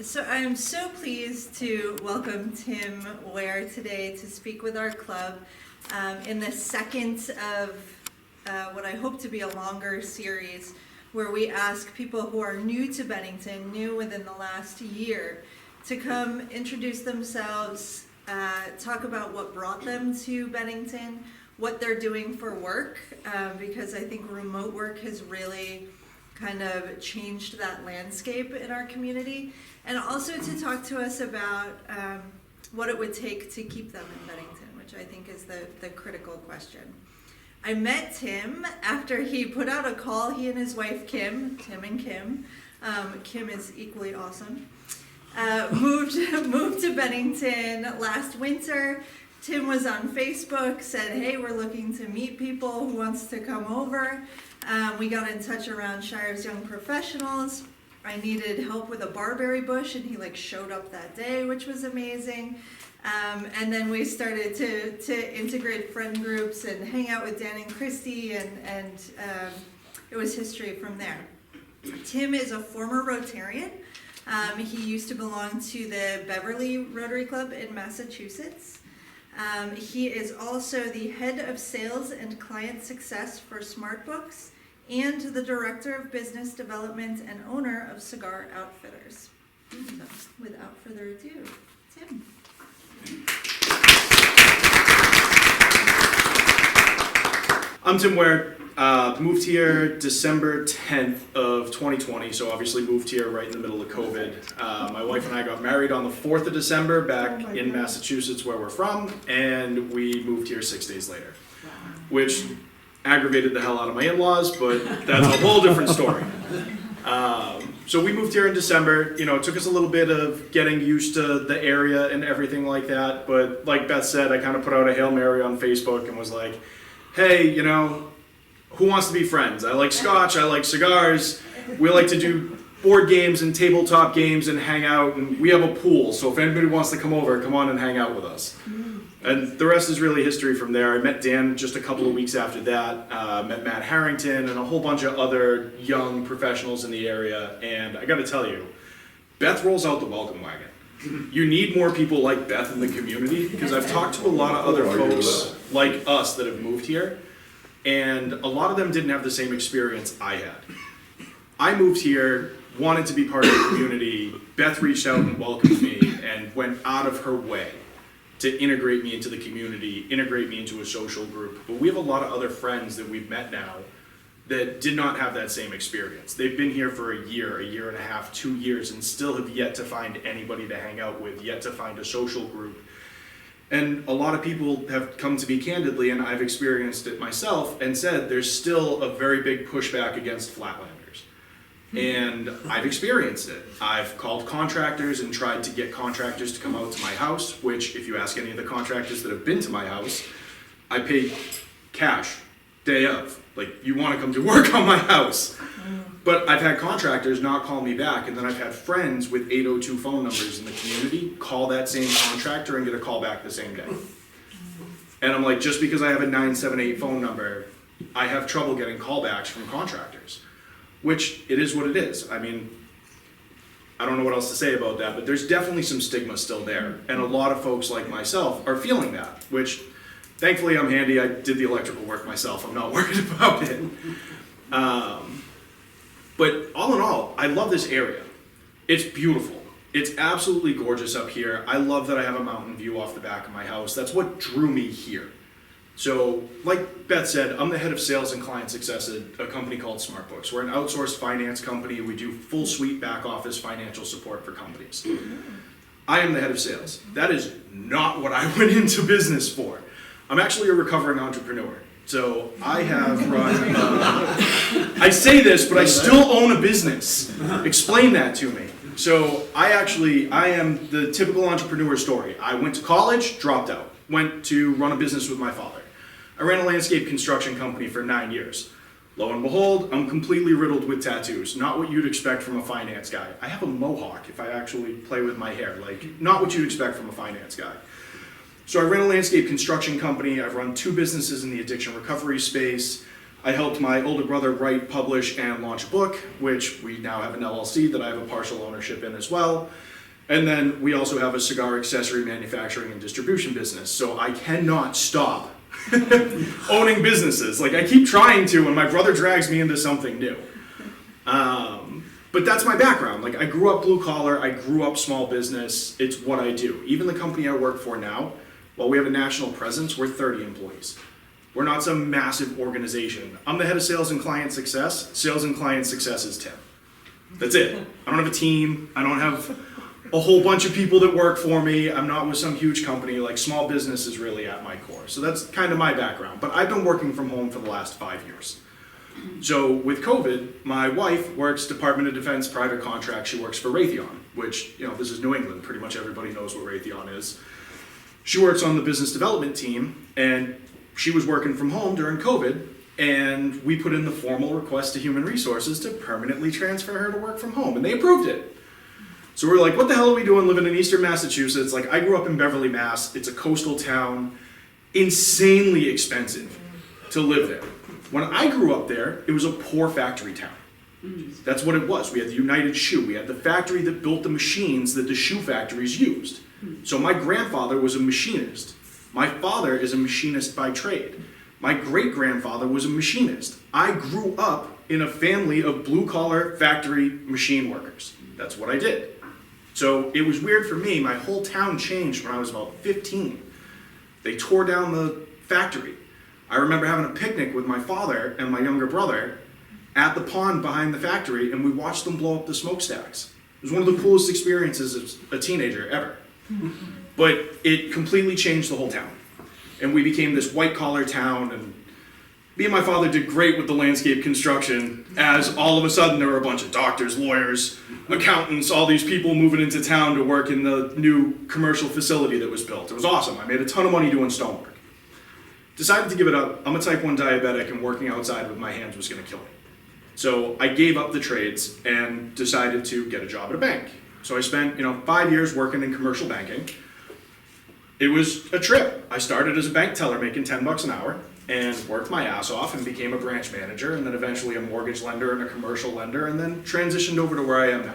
So I'm so pleased to welcome Tim Ware today to speak with our club in the second of what I hope to be a longer series where we ask people who are new to Bennington, new within the last year, to come introduce themselves, talk about what brought them to Bennington, what they're doing for work, because I think remote work has really kind of changed that landscape in our community, and also to talk to us about what it would take to keep them in Bennington, which I think is the critical question. I met Tim after he put out a call, he and his wife Kim, Tim and Kim, Kim is equally awesome, moved to Bennington last winter. Tim was on Facebook, said, hey, we're looking to meet people, who wants to come over? We got in touch around Shire's Young Professionals. I needed help with a barberry bush, and he showed up that day, which was amazing. And then we started to integrate friend groups and hang out with Dan and Christy, and it was history from there. Tim is a former Rotarian. He used to belong to the Beverly Rotary Club in Massachusetts. He is also the head of sales and client success for SmartBooks and the director of business development and owner of Cigar Outfitters. So, without further ado, Tim. I'm Tim Ware. Moved here December 10th of 2020, so obviously moved here right in the middle of COVID. My wife and I got married on the 4th of December back in Massachusetts, where we're from, and we moved here 6 days later, which aggravated the hell out of my in-laws, but that's a whole different story. So we moved here in December. You know, it took us a little bit of getting used to the area and everything like that, but like Beth said, I kind of put out a Hail Mary on Facebook and was like, hey, you know, who wants to be friends? I like scotch, I like cigars, we like to do board games and tabletop games and hang out, and we have a pool, so if anybody wants to come over, come on and hang out with us. And the rest is really history from there. I met Dan just a couple of weeks after that, met Matt Harrington and a whole bunch of other young professionals in the area, and I gotta tell you, Beth rolls out the welcome wagon. You need more people like Beth in the community, because I've talked to a lot of other folks like us that have moved here, and a lot of them didn't have the same experience I had. I moved here, wanted to be part of the community. Beth reached out and welcomed me and went out of her way to integrate me into the community, integrate me into a social group. But we have a lot of other friends that we've met now that did not have that same experience. They've been here for a year and a half, 2 years, and still have yet to find anybody to hang out with, yet to find a social group. And a lot of people have come to me candidly, and I've experienced it myself, and said there's still a very big pushback against Flatlanders. And I've experienced it. I've called contractors and tried to get contractors to come out to my house, which if you ask any of the contractors that have been to my house, I pay cash, day of. Like, you want to come to work on my house. But I've had contractors not call me back, and then I've had friends with 802 phone numbers in the community call that same contractor and get a call back the same day. And I'm like, just because I have a 978 phone number, I have trouble getting callbacks from contractors, which it is what it is. I mean, I don't know what else to say about that, but there's definitely some stigma still there. And a lot of folks like myself are feeling that, which thankfully I'm handy. I did the electrical work myself. I'm not worried about it. But all in all, I love this area. It's beautiful. It's absolutely gorgeous up here. I love that I have a mountain view off the back of my house. That's what drew me here. So, like Beth said, I'm the head of sales and client success at a company called SmartBooks. We're an outsourced finance company. We do full suite back office financial support for companies. I am the head of sales. That is not what I went into business for. I'm actually a recovering entrepreneur. So I have run, I say this, but I still own a business. Explain that to me. So I am the typical entrepreneur story. I went to college, dropped out, went to run a business with my father. I ran a landscape construction company for 9 years. Lo and behold, I'm completely riddled with tattoos. Not what you'd expect from a finance guy. I have a mohawk if I actually play with my hair. Like, not what you'd expect from a finance guy. So I ran a landscape construction company. I've run 2 businesses in the addiction recovery space. I helped my older brother write, publish, and launch a book, which we now have an LLC that I have a partial ownership in as well. And then we also have a cigar accessory manufacturing and distribution business. So I cannot stop owning businesses. Like, I keep trying to, and my brother drags me into something new. But that's my background. Like, I grew up blue collar, I grew up small business. It's what I do. Even the company I work for now, while we have a national presence, we're 30 employees. We're not some massive organization. I'm the head of sales and client success. Sales and client success is Tim. That's it. I don't have a team. I don't have a whole bunch of people that work for me. I'm not with some huge company. Like, small business is really at my core. So that's kind of my background. But I've been working from home for the last 5 years. So with COVID, my wife works Department of Defense private contract. She works for Raytheon, which, this is New England. Pretty much everybody knows what Raytheon is. She works on the business development team, and she was working from home during COVID, and we put in the formal request to Human Resources to permanently transfer her to work from home, and they approved it. So we're like, what the hell are we doing living in Eastern Massachusetts? Like, I grew up in Beverly, Mass. It's a coastal town, insanely expensive to live there. When I grew up there, it was a poor factory town. That's what it was. We had the United Shoe. We had the factory that built the machines that the shoe factories used. So my grandfather was a machinist. My father is a machinist by trade. My great-grandfather was a machinist. I grew up in a family of blue-collar factory machine workers. That's what I did. So it was weird for me. My whole town changed when I was about 15. They tore down the factory. I remember having a picnic with my father and my younger brother at the pond behind the factory, and we watched them blow up the smokestacks. It was one of the coolest experiences as a teenager ever. But it completely changed the whole town. And we became this white-collar town, and me and my father did great with the landscape construction, as all of a sudden there were a bunch of doctors, lawyers, accountants, all these people moving into town to work in the new commercial facility that was built. It was awesome. I made a ton of money doing stonework. Decided to give it up. I'm a type 1 diabetic, and working outside with my hands was going to kill me. So I gave up the trades and decided to get a job at a bank. So I spent 5 years working in commercial banking. It was a trip. I started as a bank teller making $10 an hour and worked my ass off and became a branch manager, and then eventually a mortgage lender and a commercial lender, and then transitioned over to where I am now.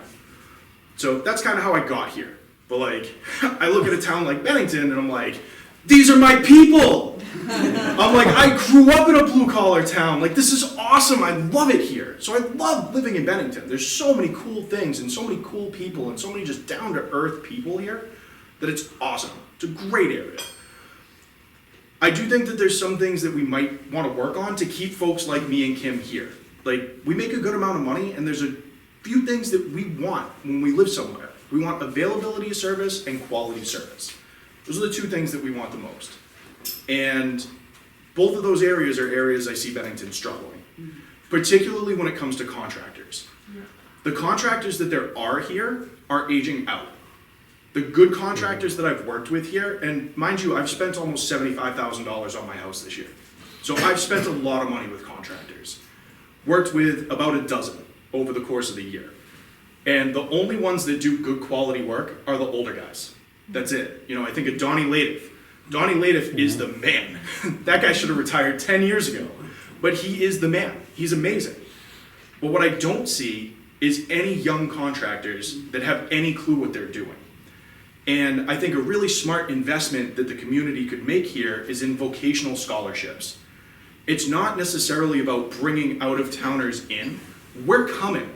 So that's kind of how I got here. But I look at a town like Bennington and I'm like, these are my people. I'm like, I grew up in a blue collar town. Like, this is awesome. I love it here. So I love living in Bennington. There's so many cool things and so many cool people and so many just down to earth people here that it's awesome. It's a great area. I do think that there's some things that we might want to work on to keep folks like me and Kim here. Like, we make a good amount of money, and there's a few things that we want when we live somewhere. We want availability of service and quality of service. Those are the two things that we want the most. And both of those areas are areas I see Bennington struggling, particularly when it comes to contractors. The contractors that there are here are aging out. The good contractors that I've worked with here, and mind you, I've spent almost $75,000 on my house this year. So I've spent a lot of money with contractors. Worked with about a dozen over the course of the year. And the only ones that do good quality work are the older guys. That's it. I think of Donnie Latiff. Donnie Latiff is the man. That guy should have retired 10 years ago. But he is the man. He's amazing. But what I don't see is any young contractors that have any clue what they're doing. And I think a really smart investment that the community could make here is in vocational scholarships. It's not necessarily about bringing out-of-towners in. We're coming.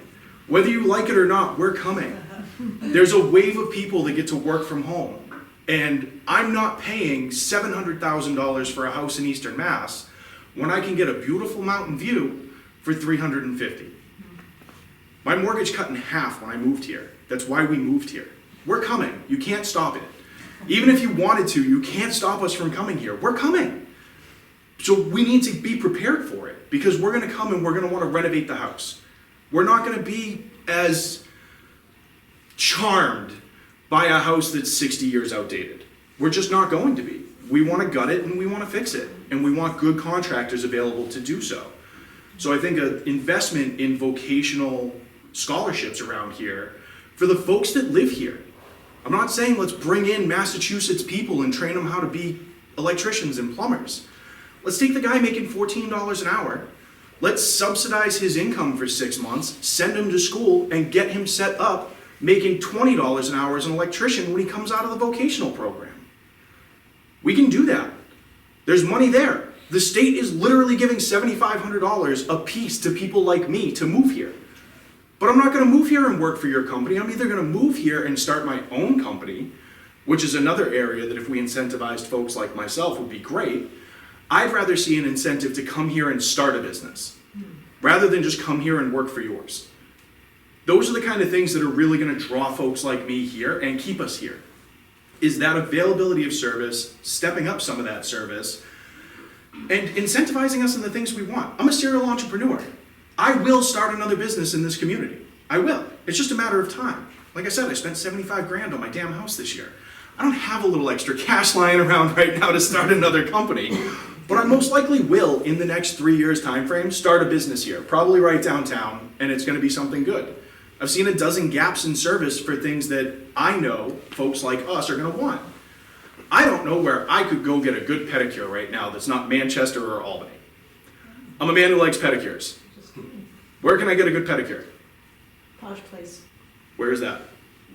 Whether you like it or not, we're coming. There's a wave of people that get to work from home. And I'm not paying $700,000 for a house in Eastern Mass when I can get a beautiful mountain view for $350,000. My mortgage cut in half when I moved here. That's why we moved here. We're coming. You can't stop it. Even if you wanted to, you can't stop us from coming here. We're coming. So we need to be prepared for it, because we're going to come and we're going to want to renovate the house. We're not going to be as charmed by a house that's 60 years outdated. We're just not going to be. We want to gut it and we want to fix it. And we want good contractors available to do so. So I think an investment in vocational scholarships around here for the folks that live here. I'm not saying let's bring in Massachusetts people and train them how to be electricians and plumbers. Let's take the guy making $14 an hour, Let's subsidize his income for 6 months, send him to school, and get him set up making $20 an hour as an electrician when he comes out of the vocational program. We can do that. There's money there. The state is literally giving $7,500 a piece to people like me to move here. But I'm not going to move here and work for your company. I'm either going to move here and start my own company, which is another area that if we incentivized folks like myself would be great. I'd rather see an incentive to come here and start a business rather than just come here and work for yours. Those are the kind of things that are really going to draw folks like me here and keep us here. Is that availability of service, stepping up some of that service, and incentivizing us in the things we want. I'm a serial entrepreneur. I will start another business in this community. I will. It's just a matter of time. Like I said, I spent 75 grand on my damn house this year. I don't have a little extra cash lying around right now to start another company, but I most likely will, in the next 3 years time frame, start a business here, probably right downtown, and it's going to be something good. I've seen a dozen gaps in service for things that I know folks like us are going to want. I don't know where I could go get a good pedicure right now that's not Manchester or Albany. I'm a man who likes pedicures. Where can I get a good pedicure? Posh Place, Where is that?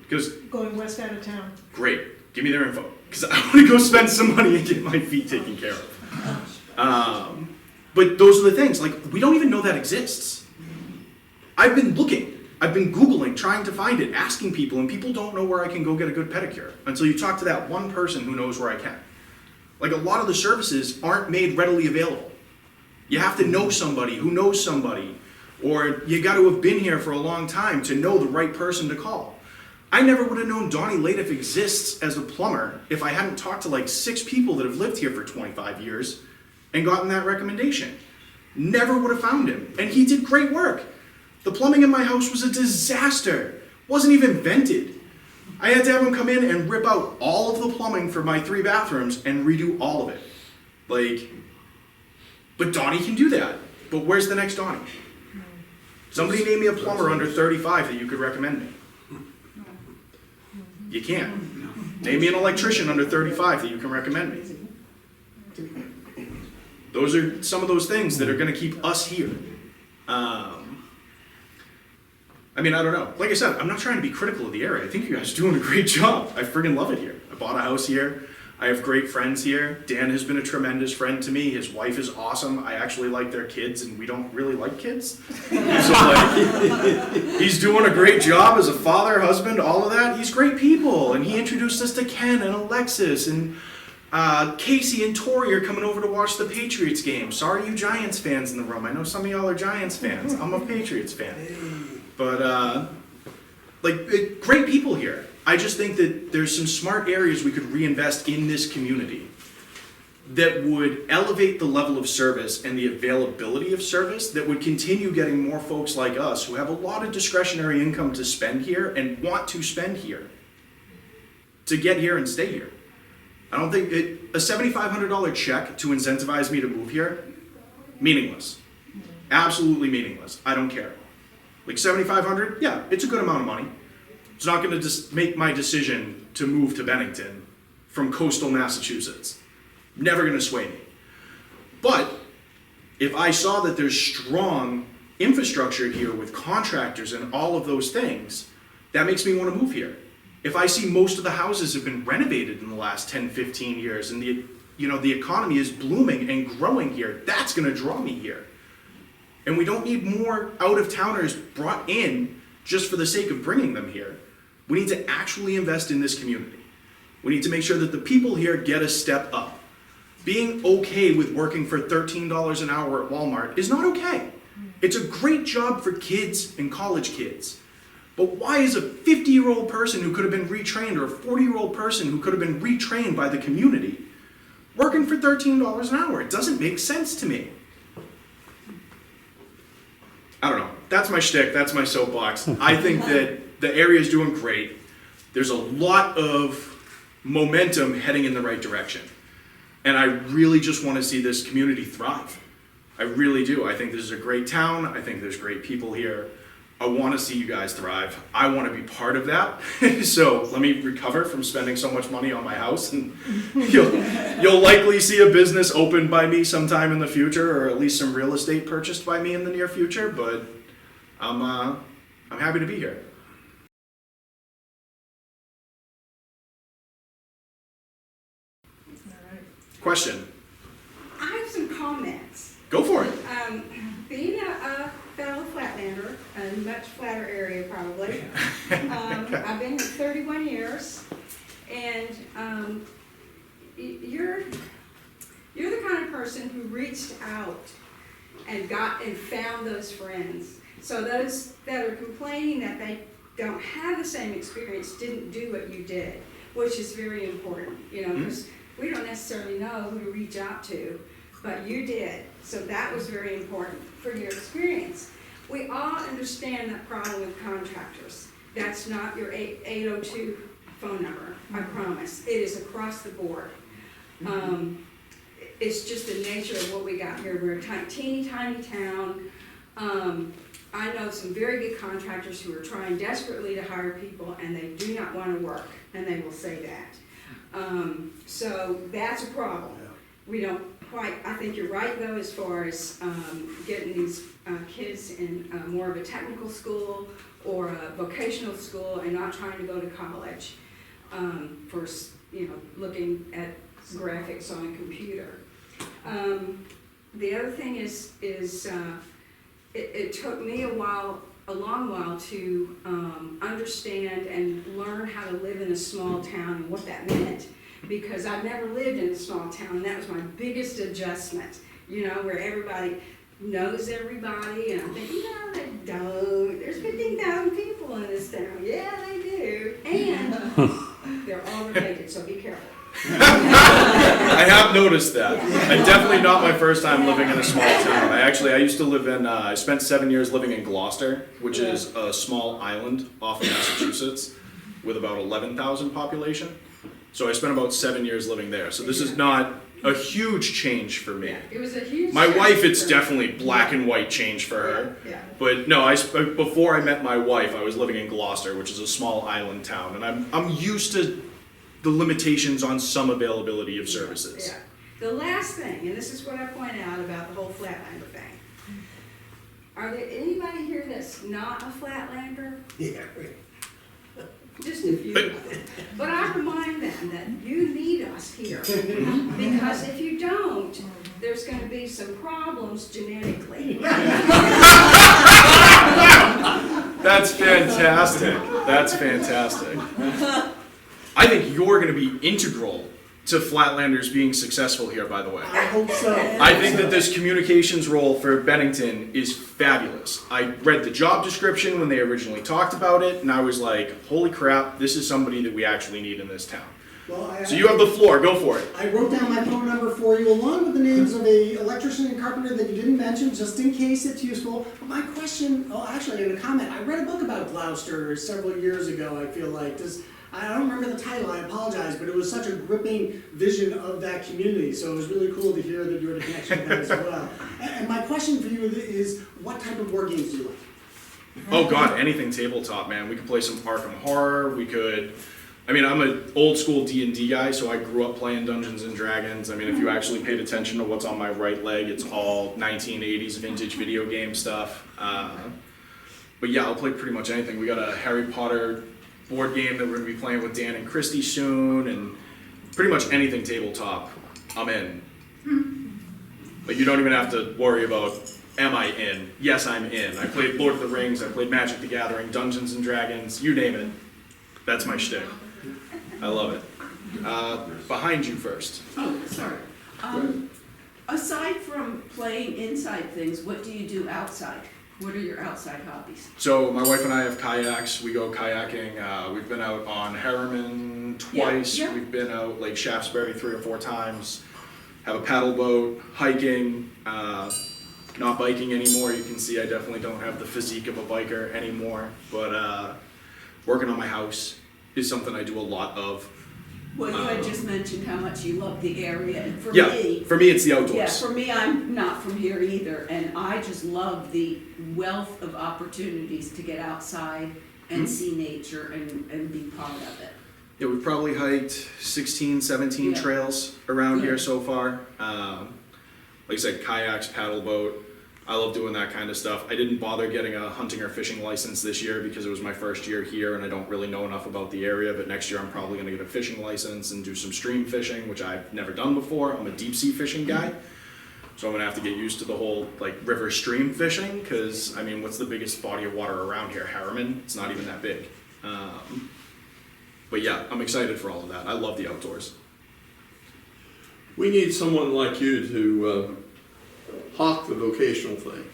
Because, going west out of town. great, give me their info. Because I want to go spend some money and get my feet taken care of. But those are the things, like, we don't even know that exists. I've been looking. I've been Googling, trying to find it, asking people, and people don't know where I can go get a good pedicure until you talk to that one person who knows where I can. Like, a lot of the services aren't made readily available. You have to know somebody who knows somebody, or you got to have been here for a long time to know the right person to call. I never would have known Donnie Ladiff exists as a plumber if I hadn't talked to like 6 people that have lived here for 25 years and gotten that recommendation. Never would have found him, and he did great work. The plumbing in my house was a disaster. Wasn't even vented. I had to have him come in and rip out all of the plumbing for my 3 bathrooms and redo all of it. Like, but Donnie can do that. But where's the next Donnie? Somebody name me a plumber under 35 that you could recommend me. You can't. Name me an electrician under 35 that you can recommend me. Those are some of those things that are going to keep us here. I mean, I don't know. Like I said, I'm not trying to be critical of the area. I think you guys are doing a great job. I friggin' love it here. I bought a house here. I have great friends here. Dan has been a tremendous friend to me. His wife is awesome. I actually like their kids, and we don't really like kids. So, like, he's doing a great job as a father, husband, all of that. He's great people. And he introduced us to Ken and Alexis, and Casey and Tori are coming over to watch the Patriots game. Sorry, you Giants fans in the room. I know some of y'all are Giants fans. I'm a Patriots fan. But, great people here. I just think that there's some smart areas we could reinvest in this community that would elevate the level of service and the availability of service that would continue getting more folks like us who have a lot of discretionary income to spend here and want to spend here to get here and stay here. I don't think a $7,500 check to incentivize me to move here, meaningless. Absolutely meaningless. I don't care. Like $7,500, yeah, it's a good amount of money. It's not going to just make my decision to move to Bennington from coastal Massachusetts. Never going to sway me. But if I saw that there's strong infrastructure here with contractors and all of those things, that makes me want to move here. If I see most of the houses have been renovated in the last 10, 15 years and the economy is blooming and growing here, that's going to draw me here. And we don't need more out-of-towners brought in just for the sake of bringing them here. We need to actually invest in this community. We need to make sure that the people here get a step up. Being okay with working for $13 an hour at Walmart is not okay. It's a great job for kids and college kids. But why is a 50-year-old person who could have been retrained or a 40-year-old person who could have been retrained by the community working for $13 an hour? It doesn't make sense to me. I don't know. That's my shtick. That's my soapbox. I think that the area is doing great. There's a lot of momentum heading in the right direction. And I really just want to see this community thrive. I really do. I think this is a great town. I think there's great people here. I want to see you guys thrive. I want to be part of that. So let me recover from spending so much money on my house, and you'll likely see a business opened by me sometime in the future, or at least some real estate purchased by me in the near future. But I'm happy to be here. Question. I have some comments. Go for it. Being a fellow Flatlander, a much flatter area probably, I've been here 31 years, and you're the kind of person who reached out and found those friends. So those that are complaining that they don't have the same experience didn't do what you did, which is very important, because we don't necessarily know who to reach out to, but you did. So that was very important for your experience. We all understand that problem with contractors. That's not your 802 phone number, I promise. It is across the board. It's just the nature of what we got here. We're a teeny tiny town. I know some very good contractors who are trying desperately to hire people, and they do not want to work, and they will say that. So that's a problem. We don't quite, I think you're right though, as far as getting these kids in more of a technical school or a vocational school and not trying to go to college for, looking at graphics on a computer. The other thing is it took me a long while to understand and learn how to live in a small town and what that meant, because I've never lived in a small town, and that was my biggest adjustment, where everybody knows everybody, and I'm thinking, no, they don't. There's 15,000 people in this town. Yeah, they do. And they're all related, so be careful. I have noticed that. And definitely not my first time living in a small town. I used to live in, I spent 7 years living in Gloucester, which is a small island off of Massachusetts with about 11,000 population. So I spent about 7 years living there. So this is not a huge change for me. Yeah, it was a huge My change wife, it's for her. definitely black and white change for her. Yeah. But no, before I met my wife, I was living in Gloucester, which is a small island town, and I'm used to the limitations on some availability of services. Yeah. The last thing, and this is what I point out about the whole Flatlander thing. Are there anybody here that's not a Flatlander? Yeah. Just a few of them. But I remind them that you need us here. Because if you don't, there's going to be some problems genetically. That's fantastic. That's fantastic. I think you're going to be integral to Flatlanders being successful here, by the way. I hope so. I think that this communications role for Bennington is fabulous. I read the job description when they originally talked about it, and I was like, holy crap, this is somebody that we actually need in this town. Well, So you have the floor, go for it. I wrote down my phone number for you, along with the names of a electrician and carpenter that you didn't mention, just in case it's useful. But my question, actually, in a comment, I read a book about Gloucester several years ago, I feel like. I don't remember the title, I apologize, but it was such a gripping vision of that community, so it was really cool to hear that you had a connection with that as well. And my question for you is, what type of board games do you like? Oh god, anything tabletop, man. We could play some Arkham Horror, I'm an old school D&D guy, so I grew up playing Dungeons and Dragons. If you actually paid attention to what's on my right leg, it's all 1980s vintage video game stuff. But yeah, I'll play pretty much anything. We got a Harry Potter board game that we're going to be playing with Dan and Christy soon, and pretty much anything tabletop, I'm in. Like, you don't even have to worry about, am I in? Yes, I'm in. I played Lord of the Rings, I played Magic the Gathering, Dungeons and Dragons, you name it. That's my shtick. I love it. Behind you first. Oh, sorry. Aside from playing inside things, what do you do outside? What are your outside hobbies? So my wife and I have kayaks. We go kayaking. We've been out on Harriman twice. Yeah. We've been out Lake Shaftesbury 3 or 4 times. Have a paddle boat, hiking, not biking anymore. You can see I definitely don't have the physique of a biker anymore. But working on my house is something I do a lot of. Well, you had just mentioned how much you love the area, and for Yeah, me, for me, it's the yeah, outdoors. for me, I'm not from here either, and I just love the wealth of opportunities to get outside and see nature and be part of it. Yeah, we've probably hiked 16, 17 Yeah. trails around Yeah. here so far. Like I said, kayaks, paddle boat. I love doing that kind of stuff. I didn't bother getting a hunting or fishing license this year because it was my first year here and I don't really know enough about the area, but next year I'm probably gonna get a fishing license and do some stream fishing, which I've never done before. I'm a deep sea fishing guy. So I'm gonna have to get used to the whole like river stream fishing, cause I mean, what's the biggest body of water around here? Harriman? It's not even that big. But yeah, I'm excited for all of that. I love the outdoors. We need someone like you to hawk the vocational thing,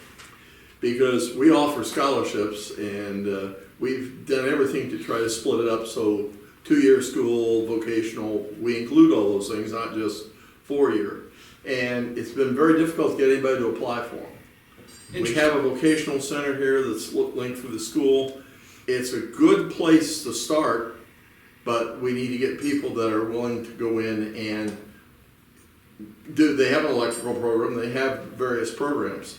because we offer scholarships and we've done everything to try to split it up so 2-year school, vocational, we include all those things, not just 4-year. And it's been very difficult to get anybody to apply for them. We have a vocational center here that's linked through the school. It's a good place to start, but we need to get people that are willing to go in and they have an electrical program, they have various programs,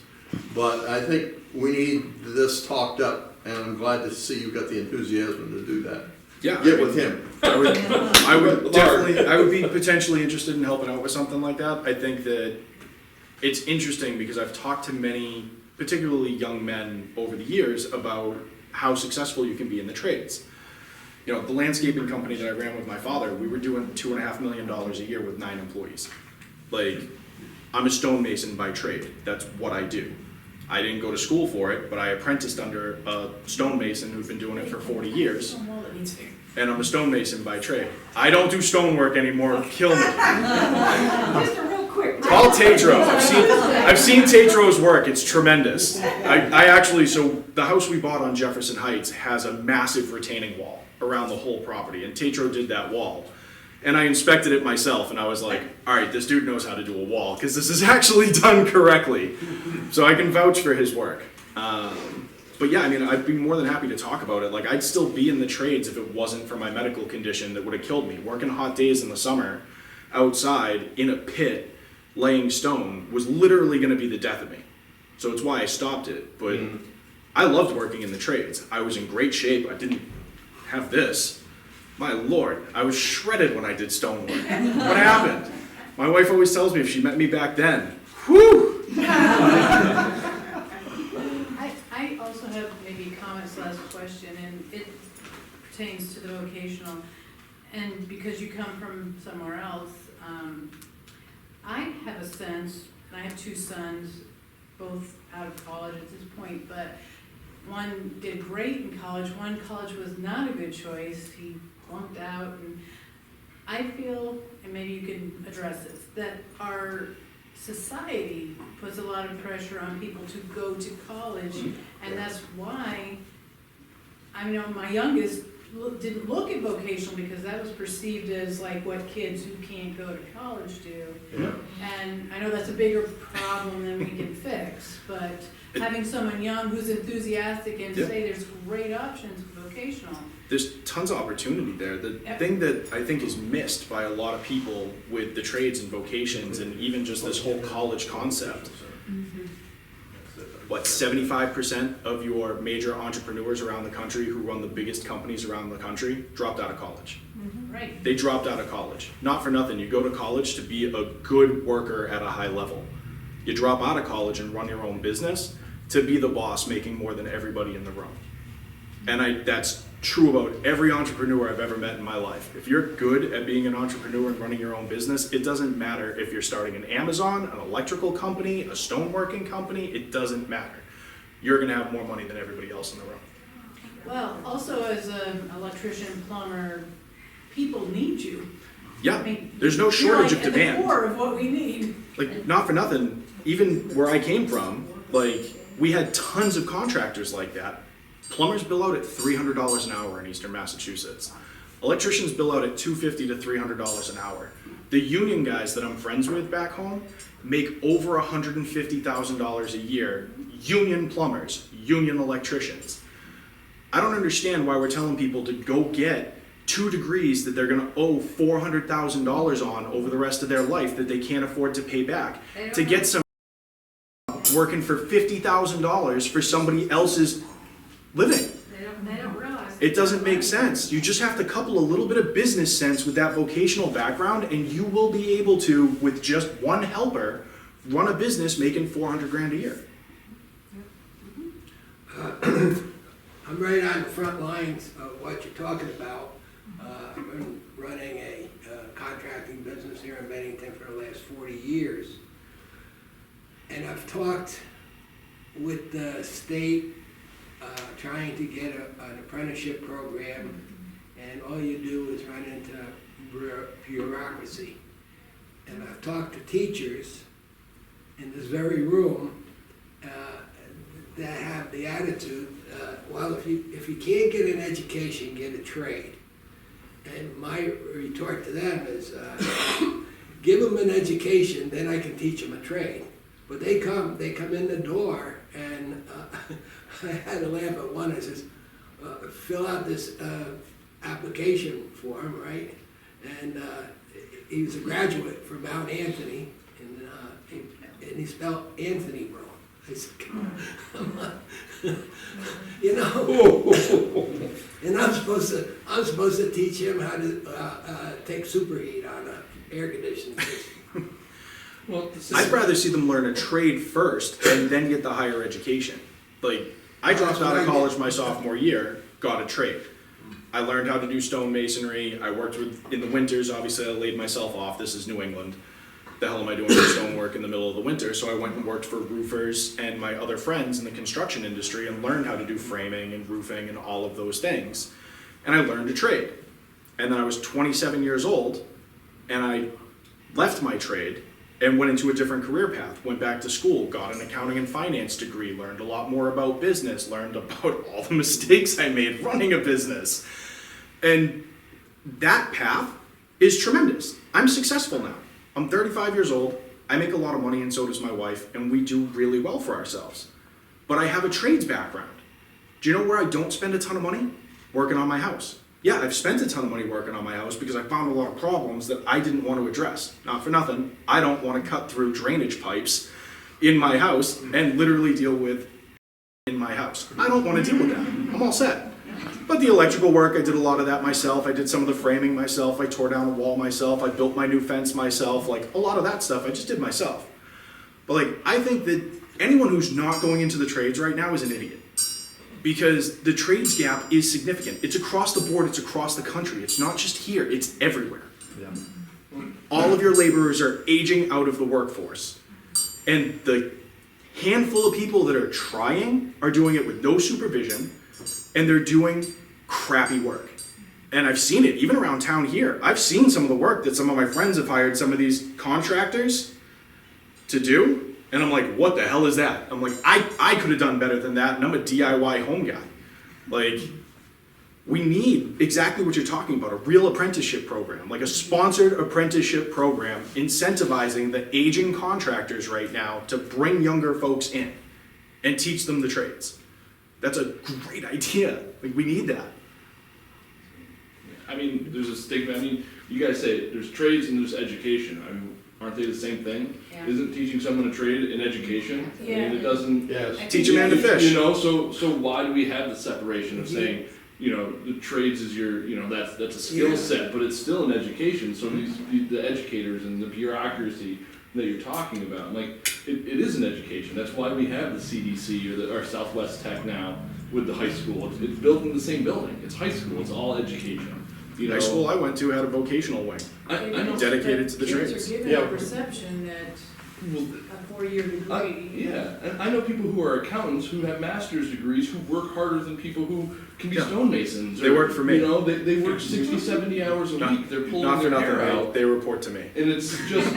but I think we need this talked up, and I'm glad to see you've got the enthusiasm to do that. Yeah. Get with him. I would be potentially interested in helping out with something like that. I think that it's interesting because I've talked to many, particularly young men over the years about how successful you can be in the trades. You know, the landscaping company that I ran with my father, we were doing $2.5 million a year with 9 employees. Like, I'm a stonemason by trade. That's what I do. I didn't go to school for it, but I apprenticed under a stonemason who'd been doing it for 40 years. And I'm a stonemason by trade. I don't do stonework anymore. Kill me. Just a real quick. Call Tatro. I've seen Tatro's work. It's tremendous. I actually, so the house we bought on Jefferson Heights has a massive retaining wall around the whole property, and Tatro did that wall. And I inspected it myself, and I was like, all right, this dude knows how to do a wall, because this is actually done correctly. So I can vouch for his work. But yeah, I mean, I'd be more than happy to talk about it. Like, I'd still be in the trades if it wasn't for my medical condition that would have killed me. Working hot days in the summer, outside, in a pit, laying stone, was literally gonna be the death of me. So it's why I stopped it. But I loved working in the trades. I was in great shape. I didn't have this. My Lord, I was shredded when I did stonework. What happened? My wife always tells me if she met me back then, whew! I also have maybe comments, last question, and it pertains to the vocational. And because you come from somewhere else, I have a sense, and I have 2 sons, both out of college at this point, but one did great in college, one college was not a good choice. He flunked out, and I feel, and maybe you can address this, that our society puts a lot of pressure on people to go to college, and that's why, I mean, my youngest didn't look at vocational because that was perceived as like what kids who can't go to college do. Yeah. And I know that's a bigger problem than we can fix, but having someone young who's enthusiastic and Yeah. say there's great options for vocational. There's tons of opportunity there. The thing that I think is missed by a lot of people with the trades and vocations and even just this whole college concept, what, 75% of your major entrepreneurs around the country who run the biggest companies around the country dropped out of college. Right. They dropped out of college. Not for nothing. You go to college to be a good worker at a high level. You drop out of college and run your own business to be the boss making more than everybody in the room. And that's true about every entrepreneur I've ever met in my life. If you're good at being an entrepreneur and running your own business, it doesn't matter if you're starting an Amazon, an electrical company, a stoneworking company, it doesn't matter. You're gonna have more money than everybody else in the room. Well, also as an electrician, plumber, people need you. Yeah, I mean, there's no you're shortage like of demand. at the core of what we need. Like, not for nothing, even where I came from, like, we had tons of contractors like that. Plumbers bill out at $300 an hour in Eastern Massachusetts. Electricians bill out at $250 to $300 an hour. The union guys that I'm friends with back home make over $150,000 a year. Union plumbers, union electricians. I don't understand why we're telling people to go get 2 degrees that they're going to owe $400,000 on over the rest of their life that they can't afford to pay back. To get some working for $50,000 for somebody else's living. They don't realize. It doesn't make sense. You just have to couple a little bit of business sense with that vocational background, and you will be able to, with just one helper, run a business making $400,000 a year. I'm right on the front lines of what you're talking about. I've been running a contracting business here in Bennington for the last 40 years. And I've talked with the state trying to get an apprenticeship program, and all you do is run into bureaucracy. And I've talked to teachers in this very room that have the attitude, well, if you can't get an education, get a trade. And my retort to them is, give them an education, then I can teach them a trade. But they come in the door, and I had to laugh at one. I says, fill out this application form, right? And he was a graduate from Mount Anthony, and he spelled Anthony wrong. I said, come on. You know, and I'm supposed to teach him how to take superheat on an air conditioning system. Well, I'd rather see them learn a trade first and then get the higher education. Like, I dropped out of college my sophomore year, got a trade. I learned how to do stonemasonry. I worked in the winters. Obviously, I laid myself off. This is New England. The hell am I doing for stonework in the middle of the winter? So I went and worked for roofers and my other friends in the construction industry and learned how to do framing and roofing and all of those things. And I learned a trade. And then I was 27 years old, and I left my trade and went into a different career path, went back to school, got an accounting and finance degree, learned a lot more about business, learned about all the mistakes I made running a business. And that path is tremendous. I'm successful now. I'm 35 years old, I make a lot of money, and so does my wife, and we do really well for ourselves. But I have a trades background. Do you know where I don't spend a ton of money? Working on my house. Yeah, I've spent a ton of money working on my house because I found a lot of problems that I didn't want to address. Not for nothing, I don't want to cut through drainage pipes in my house and literally deal with in my house. I don't want to deal with that. I'm all set. But the electrical work, I did a lot of that myself. I did some of the framing myself. I tore down a wall myself. I built my new fence myself. Like, a lot of that stuff I just did myself. But like, I think that anyone who's not going into the trades right now is an idiot. Because the trades gap is significant. It's across the board, it's across the country. It's not just here, it's everywhere. Yeah. All of your laborers are aging out of the workforce. And the handful of people that are trying are doing it with no supervision, and they're doing crappy work. And I've seen it, even around town here. I've seen some of the work that some of my friends have hired some of these contractors to do. And I'm like, what the hell is that? I'm like, I could have done better than that, and I'm a DIY home guy. Like, we need exactly what you're talking about, a real apprenticeship program, like a sponsored apprenticeship program incentivizing the aging contractors right now to bring younger folks in and teach them the trades. That's a great idea. Like, we need that. I mean, there's a stigma. I mean, you guys say there's trades and there's education. I mean, aren't they the same thing? Yeah. Isn't teaching someone a trade an education? Yeah. I mean, it doesn't. Yes. Teach a man to fish. You know, so why do we have the separation of saying, you know, the trades is your, you know, that's a skill set, but it's still an education. So the educators and the bureaucracy that you're talking about, like, it is an education. That's why we have the CDC or Southwest Tech now with the high school. It's built in the same building. It's high school. It's all education. You know, High school I went to had a vocational wing. I know. Dedicated to the Kids trades. are given a perception that a 4-year degree. Yeah, and I know people who are accountants who have master's degrees who work harder than people who can be Yeah. stonemasons. They work for me. You know, they work 60, 70 hours a week. They're pulling Not for their nothing, hair out. they report to me. And it's just,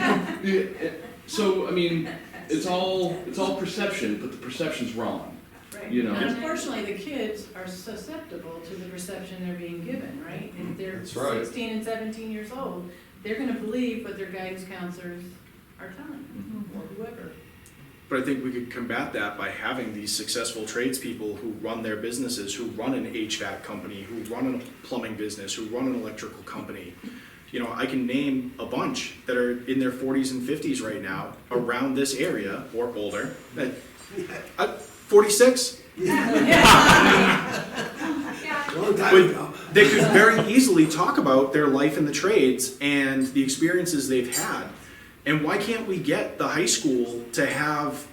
so, I mean, it's all perception, but the perception's wrong. Right. You know. And unfortunately, the kids are susceptible to the perception they're being given, right? If they're That's right. 16 and 17 years old, they're gonna believe what their guidance counselors are telling them, or whoever. But But I think we could combat that by having these successful tradespeople who run their businesses, who run an HVAC company, who run a plumbing business, who run an electrical company. You know, I can name a bunch that are in their 40s and 50s right now around this area or older. 46? Long time But ago. they could very easily talk about their life in the trades and the experiences they've had. And why can't we get the high school to have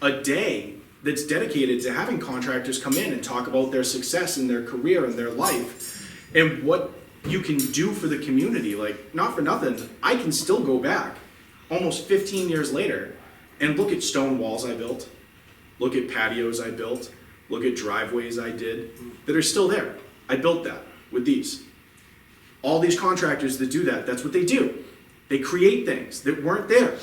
a day that's dedicated to having contractors come in and talk about their success in their career and their life and what you can do for the community? Like, not for nothing, I can still go back almost 15 years later and look at stone walls I built, look at patios I built, look at driveways I did that are still there. I built that with these. All these contractors that do that, that's what they do. They create things that weren't there.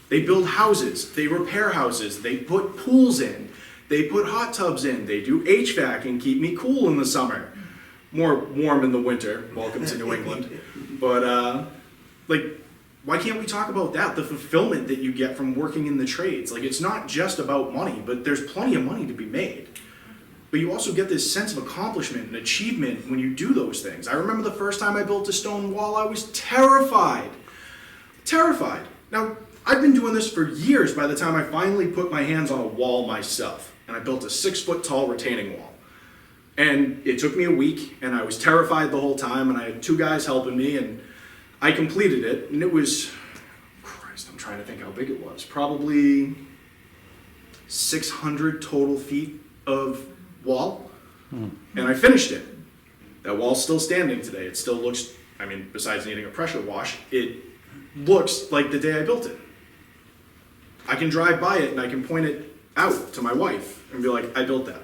They build houses, they repair houses, they put pools in, they put hot tubs in, they do HVAC and keep me cool in the summer. More warm in the winter, welcome to New England. But like, why can't we talk about that? The fulfillment that you get from working in the trades. Like, it's not just about money, but there's plenty of money to be made. But you also get this sense of accomplishment and achievement when you do those things. I remember the first time I built a stone wall, I was terrified. Terrified. Now, I've been doing this for years by the time I finally put my hands on a wall myself. And I built a 6-foot tall retaining wall. And it took me a week, and I was terrified the whole time, and I had 2 guys helping me, and I completed it, and it was, Christ, I'm trying to think how big it was. Probably 600 total feet of wall, and I finished it. That wall's still standing today. It still looks, I mean, besides needing a pressure wash, it looks like the day I built it. I can drive by it and I can point it out to my wife and be like, I built that.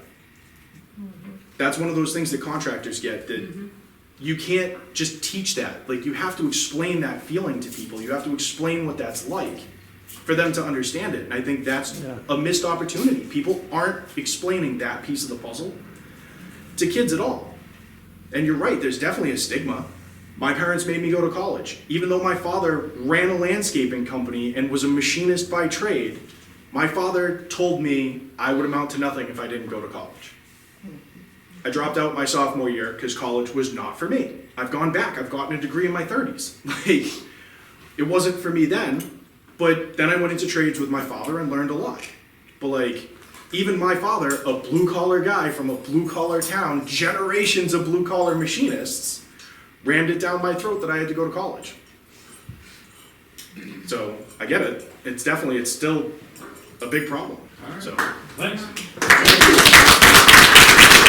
That's one of those things that contractors get, that you can't just teach that. Like, you have to explain that feeling to people. You have to explain what that's like for them to understand it. And I think that's a missed opportunity. People aren't explaining that piece of the puzzle to kids at all. And you're right, there's definitely a stigma. My parents made me go to college. Even though my father ran a landscaping company and was a machinist by trade, my father told me I would amount to nothing if I didn't go to college. I dropped out my sophomore year because college was not for me. I've gone back, I've gotten a degree in my 30s. Like, it wasn't for me then, but then I went into trades with my father and learned a lot. But like, even my father, a blue-collar guy from a blue-collar town, generations of blue-collar machinists, rammed it down my throat that I had to go to college. So, I get it. It's still a big problem. So, Thanks.